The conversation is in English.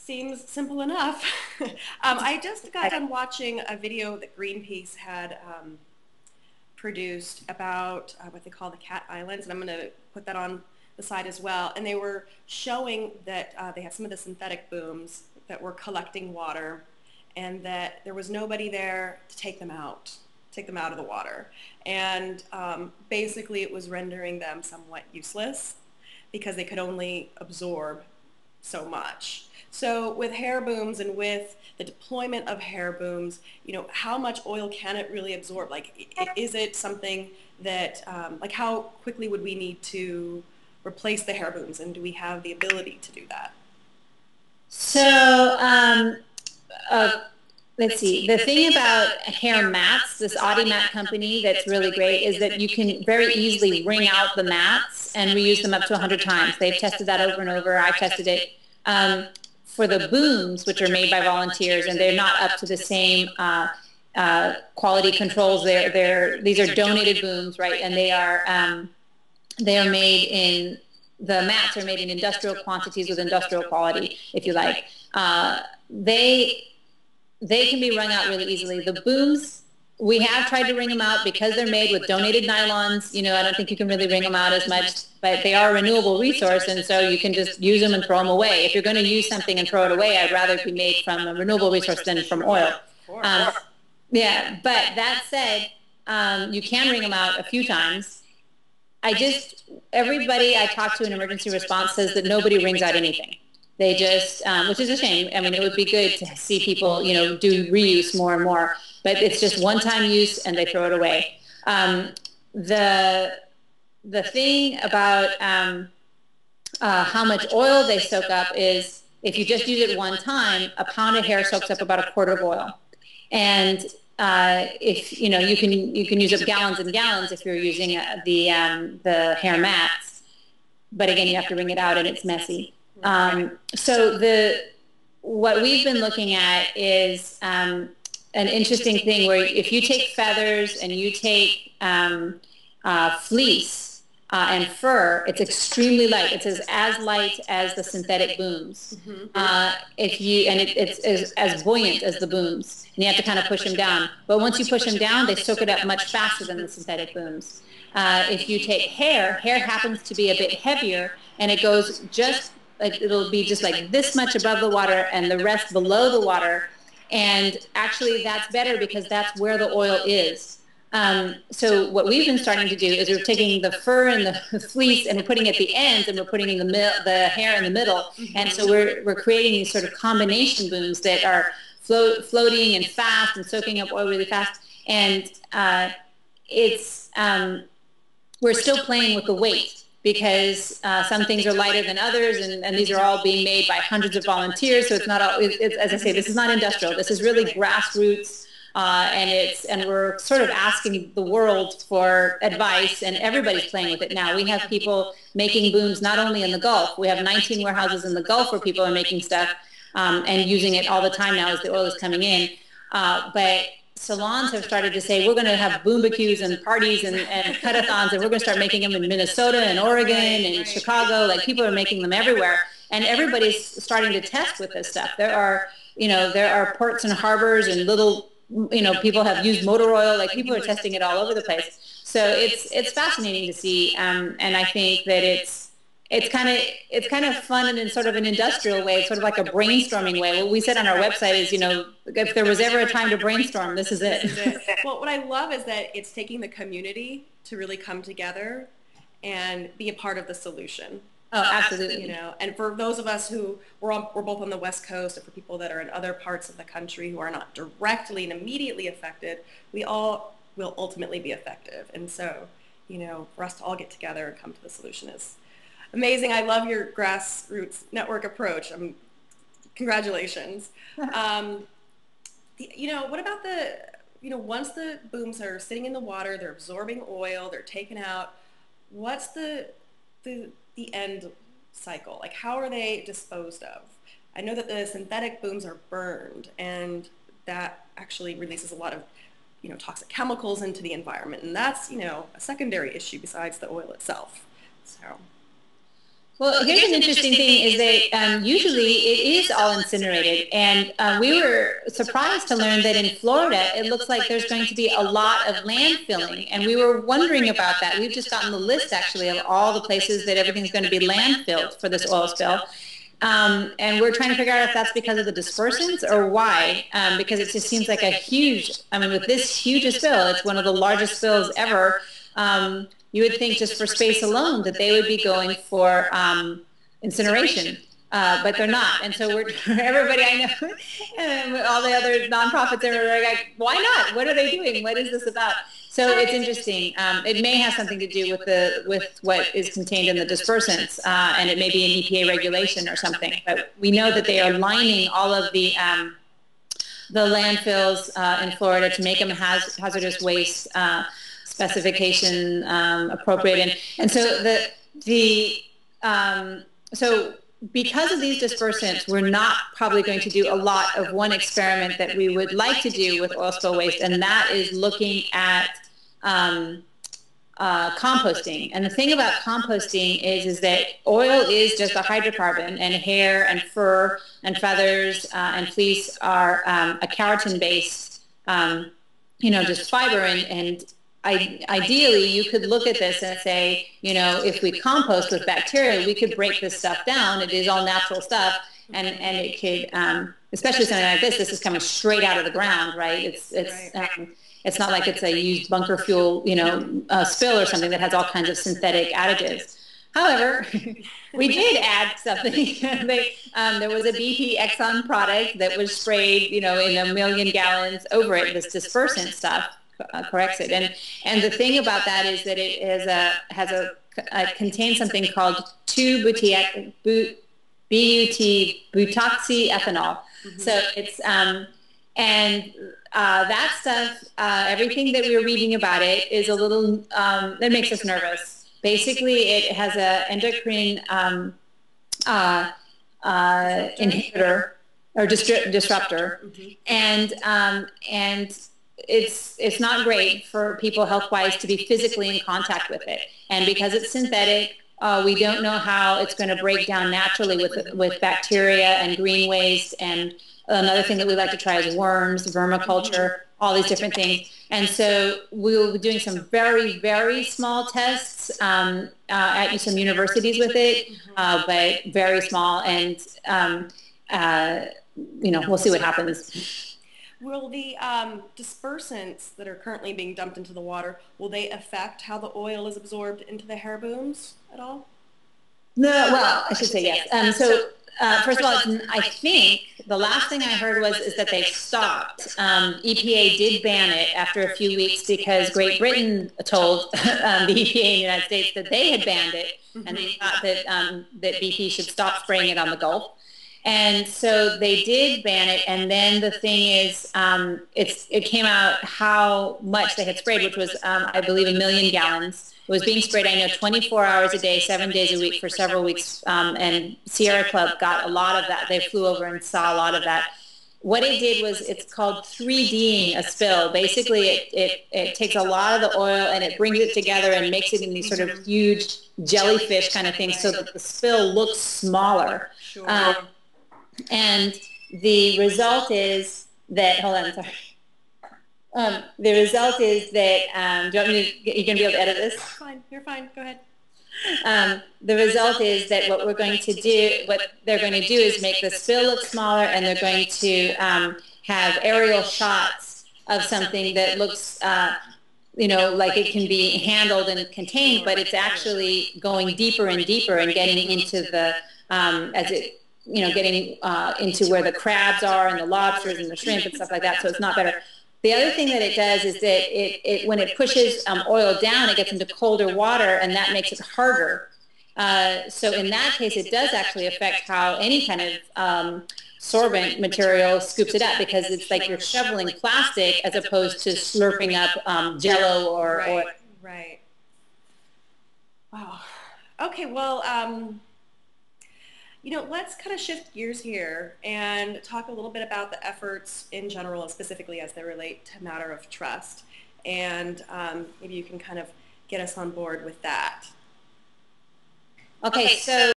Seems simple enough. I just got done watching a video that Greenpeace had produced about what they call the cat islands, and I'm going to put that on the side as well. And they were showing that they had some of the synthetic booms that were collecting water, and that there was nobody there to take them out of the water. And basically it was rendering them somewhat useless because they could only absorb so much. So with hair booms and with the deployment of hair booms, how much oil can it really absorb? Like, is it something that, like, how quickly would we need to replace the hair booms, and do we have the ability to do that? So, let's see. The thing about hair mats, this Audimat company that's really great, is that you can very easily wring out the mats and reuse them up to 100 times. They've tested that over and over. I've tested it. For the booms, which are made by volunteers, and they're not up to the same quality controls. These are donated booms, right? And they are made in, the mats are made in industrial quantities with industrial quality, if you like. They can be wrung out really easily. The booms, we have tried to wring them out because they're made with donated nylons. I don't think you can really wring them out as much, but they are a renewable resource, and so you can just use them and throw them away. If you're going to use something and throw it away, I'd rather it be made from a renewable resource than from oil. Yeah, but that said, you can wring them out a few times. Everybody I talk to in emergency response says that nobody wrings out anything. They just, which is a shame. I mean, it would be good to see people, do reuse more and more, but it's just one-time use and they throw it away. The thing about how much oil they soak up is, if you just use it one time, a pound of hair soaks up about a quart of oil. And if you can use up gallons and gallons if you're using the hair mats, but again, you have to wring it out and it's messy. So what we've been looking at is an interesting thing where if you take feathers and you take fleece and fur, it's extremely light. It's as light as the synthetic booms. It's as buoyant as the booms, and you have to kind of push them down. But once you push them down, they soak it up much faster than the synthetic booms. If you take hair happens to be a bit heavier, and it goes just like, it'll be just like this much above the water and the rest below the water. And actually that's better because that's where the oil is. So what we've been starting to do is we're taking the fur and the fleece and we're putting it at the ends, and we're putting in the hair in the middle. And so we're creating these sort of combination booms that are floating and fast and soaking up oil really fast. And we're still playing with the weight, because some things are lighter than others, and these are all being made by hundreds of volunteers. So it's not all, as I say, this is not industrial. This is really grassroots, and we're sort of asking the world for advice, and everybody's playing with it now. We have people making booms not only in the Gulf. We have 19 warehouses in the Gulf where people are making stuff and using it all the time now as the oil is coming in. But salons have started to say, we're going to have boombacues and parties and cut-a-thons, and we're going to start making them in Minnesota and Oregon and Chicago. Like, people are making them everywhere, and everybody's starting to test with this stuff. There are ports and harbors and little, people have used motor oil. Like, people are testing it all over the place. So it's fascinating to see, and I think that it's kind of fun, and in sort of an industrial way, sort of like a brainstorming way. What we said on our website is, if there was ever a time to brainstorm, this is it. Well, what I love is that it's taking the community to really come together and be a part of the solution. Oh, absolutely. And for those of us who we're both on the West Coast, and for people that are in other parts of the country who are not directly and immediately affected, we all will ultimately be effective. And so, for us to all get together and come to the solution is amazing. I love your grassroots network approach. Congratulations. What about once the booms are sitting in the water, they're absorbing oil, they're taken out, what's the end cycle? Like, how are they disposed of? I know that the synthetic booms are burned, and that actually releases a lot of toxic chemicals into the environment, and that's a secondary issue besides the oil itself. So Well, here's an interesting thing is that usually it is all incinerated. And we were surprised to learn that in Florida, it looks like there's going to be a lot of landfilling. And we were wondering about that. We've just gotten the list, actually, of all the places that everything's going to be landfilled for this oil spill. And we're trying to figure out if that's because of the dispersants or why, because it just seems like a huge, I mean, with this huge spill, it's one of the largest spills ever. You would think just for space alone that they would be going for incineration, but they're not. And so we're, everybody I know, and all the other nonprofits are like, why not? What are they doing? What is this about? So it's interesting. It may have something to do with what is contained in the dispersants, and it may be an EPA regulation or something. But we know that they are lining all of the landfills in Florida to make them hazardous waste specification appropriate. And so so because of these dispersants, we're not probably going to do a lot of one experiment that we would like to do with oil spill waste, and that is looking at composting. And the thing about composting is that oil is just a hydrocarbon, and hair and fur and feathers and fleece are a keratin-based, just fiber. And ideally, you could look at this and say, if we compost with bacteria, we could break this stuff down. It is all natural stuff, and it could, especially something like this is coming straight out of the ground, right? It's not like it's a used bunker fuel, spill or something that has all kinds of synthetic additives. However, we did add something. There was a BP Exxon product that was sprayed, in 1 million gallons over it. This dispersant stuff corrects it. And the thing about that is that it contains something called 2-butoxyethanol. So it's that stuff, everything that we were reading about it is a little, that makes us nervous. Basically, it has an endocrine inhibitor or disruptor, and it's not great for people health-wise to be physically in contact with it. And because it's synthetic, we don't know how it's going to break down naturally with bacteria and green waste. And another thing that we like to try is worms, vermiculture, all these different things. And so we'll be doing some very, very small tests at some universities with it, but very small. And, we'll see what happens. Will the dispersants that are currently being dumped into the water, will they affect how the oil is absorbed into the hair booms at all? No, well, I should say yes. First of all, I think the last thing I heard is that they've stopped. EPA did ban it after a few weeks because Great Britain told the EPA in the United States that they had banned it, and they thought that BP should stop spraying it on the Gulf. And so they did ban it, and then the thing is, it came out how much they had sprayed, which was, I believe, 1 million gallons. It was being sprayed, I know, 24 hours a day, 7 days a week for several weeks, and Sierra Club got a lot of that. They flew over and saw a lot of that. What it did was, it's called 3Ding a spill. Basically, it takes a lot of the oil and it brings it together and makes it in these sort of huge jellyfish kind of things so that the spill looks smaller. Sure. And the result is that, hold on, sorry. The result is that, do you want me to, you're going to be able to edit this? Fine, you're fine, go ahead. The result is that what they're going to do is make the spill look smaller, and they're going to have aerial shots of something that looks, like it can be handled and contained, but it's actually going deeper and deeper and getting into the, getting into where the crabs are and the lobsters and the shrimp and stuff like that, so it's not better. The other thing that it does is that when it pushes oil down, it gets into colder water, and that makes it harder. So in that case, it does actually affect how any kind of sorbent material scoops it up, because it's like you're shoveling plastic as opposed to slurping up Jello or... Right. Wow. Okay, well... let's kind of shift gears here and talk a little bit about the efforts in general, and specifically as they relate to matter of trust. And maybe you can kind of get us on board with that. Okay, so